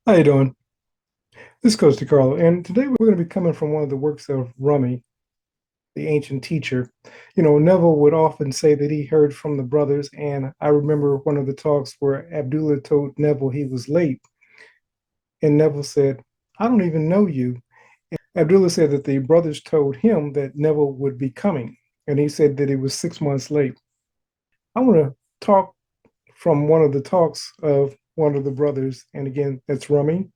How you doing? This is Coach DeCarlo, and today we're going to be coming from one of the works of Rumi, the ancient teacher. Neville would often say that he heard from the brothers, and I remember one of the talks where Abdullah told Neville he was late, and Neville said, "I don't even know you." Abdullah said that the brothers told him that Neville would be coming, and he said that he was 6 months late. I want to talk from one of the talks of one of the brothers, and again, that's Rumi.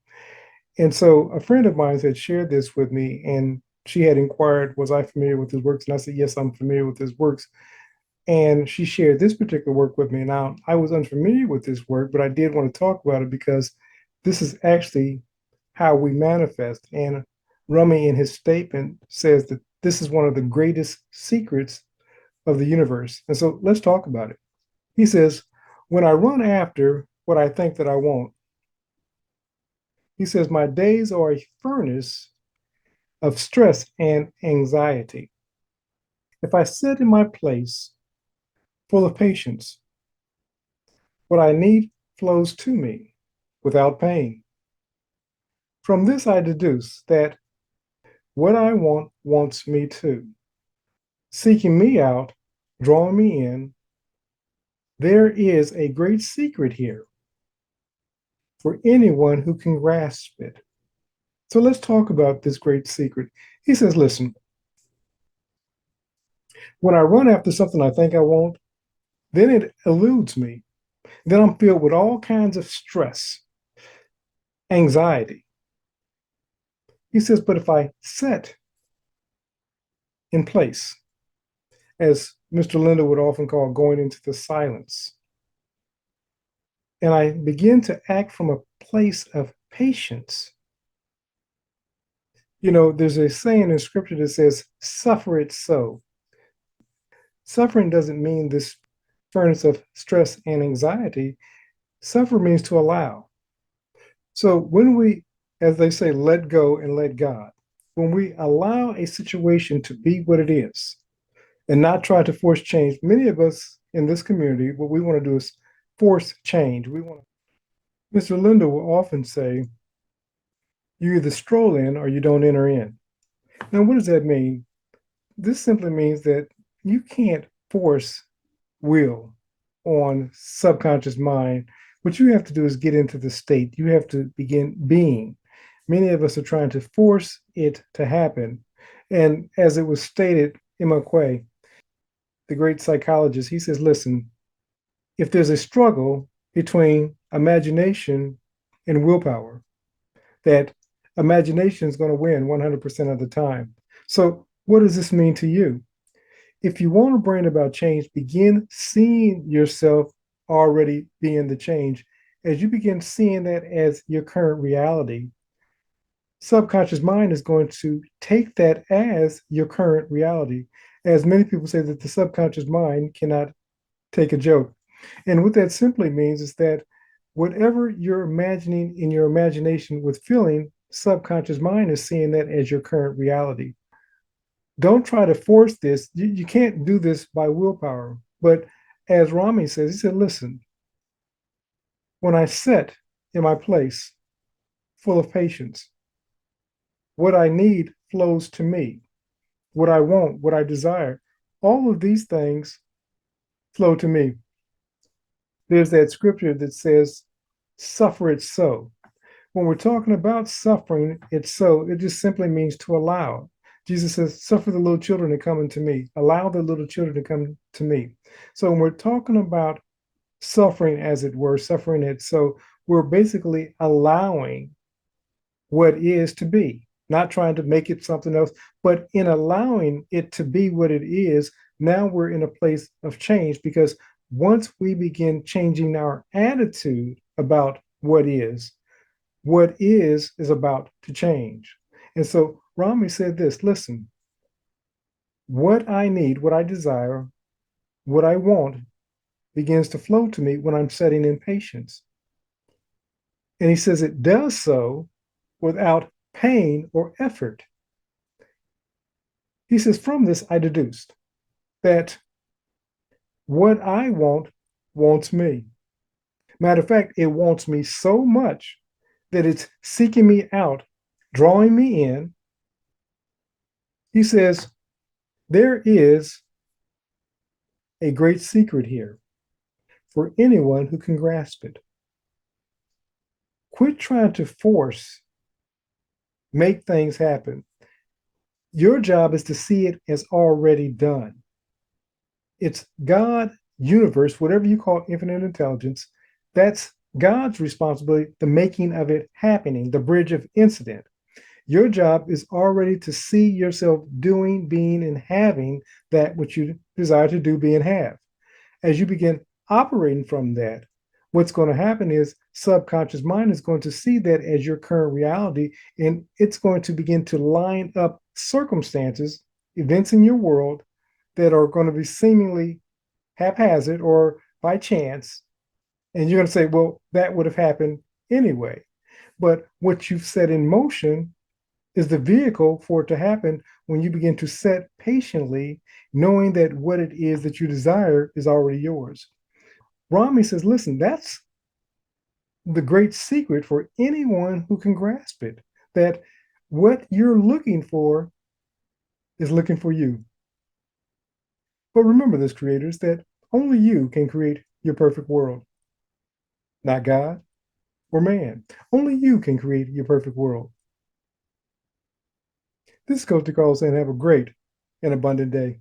And so a friend of mine had shared this with me, and she had inquired, was I familiar with his works? And I said, yes, I'm familiar with his works. And she shared this particular work with me. Now, I was unfamiliar with this work, but I did want to talk about it because this is actually how we manifest. And Rumi, in his statement, says that this is one of the greatest secrets of the universe. And so let's talk about it. He says, when I run after what I think that I want, he says, my days are a furnace of stress and anxiety. If I sit in my place full of patience, what I need flows to me without pain. From this, I deduce that what I want wants me too, seeking me out, drawing me in. There is a great secret here for anyone who can grasp it. So let's talk about this great secret. He says, listen, when I run after something I think I want, then it eludes me. Then I'm filled with all kinds of stress, anxiety. He says, but if I set in place, as Mr. Linda would often call going into the silence, and I begin to act from a place of patience, there's a saying in scripture that says, suffer it so. Suffering doesn't mean this furnace of stress and anxiety. Suffer means to allow. So when we, as they say, let go and let God, when we allow a situation to be what it is and not try to force change, many of us in this community, what we want to do is force change. We want to, Mr. Linda will often say, you either stroll in or you don't enter in. Now, what does that mean? This simply means that you can't force will on subconscious mind. What you have to do is get into the state. You have to begin being. Many of us are trying to force it to happen. And as it was stated, Quay, the great psychologist, he says, listen, if there's a struggle between imagination and willpower, that imagination is going to win 100% of the time. So, what does this mean to you? If you want to bring about change, begin seeing yourself already being the change. As you begin seeing that as your current reality, subconscious mind is going to take that as your current reality. As many people say that the subconscious mind cannot take a joke. And what that simply means is that whatever you're imagining in your imagination with feeling, subconscious mind is seeing that as your current reality. Don't try to force this. You can't do this by willpower. But as Rami says, he said, listen, when I sit in my place full of patience, what I need flows to me. What I want, what I desire, all of these things flow to me. There's that scripture that says, suffer it so. When we're talking about suffering, it's so, it just simply means to allow. Jesus says, suffer the little children to come unto me. Allow the little children to come to me. So when we're talking about suffering, as it were, suffering it, so we're basically allowing what is to be, not trying to make it something else, but in allowing it to be what it is, now we're in a place of change because once we begin changing our attitude about what is about to change. And so Rami said this, listen, what I need, what I desire, what I want begins to flow to me when I'm setting in patience. And he says it does so without pain or effort. He says, from this, I deduced that what I want wants me. Matter of fact, it wants me so much that it's seeking me out, drawing me in. He says, there is a great secret here for anyone who can grasp it. Quit trying to force, make things happen. Your job is to see it as already done. It's God, universe, whatever you call infinite intelligence. That's God's responsibility, the making of it happening, the bridge of incident. Your job is already to see yourself doing, being, and having that which you desire to do, be, and have. As you begin operating from that, what's going to happen is subconscious mind is going to see that as your current reality, and it's going to begin to line up circumstances, events in your world that are going to be seemingly haphazard or by chance. And you're going to say, well, that would have happened anyway. But what you've set in motion is the vehicle for it to happen when you begin to set patiently, knowing that what it is that you desire is already yours. Rami says, listen, that's the great secret for anyone who can grasp it, that what you're looking for is looking for you. But remember this, creators, that only you can create your perfect world, not God or man. Only you can create your perfect world. This is Coach DeCarlo saying have a great and abundant day.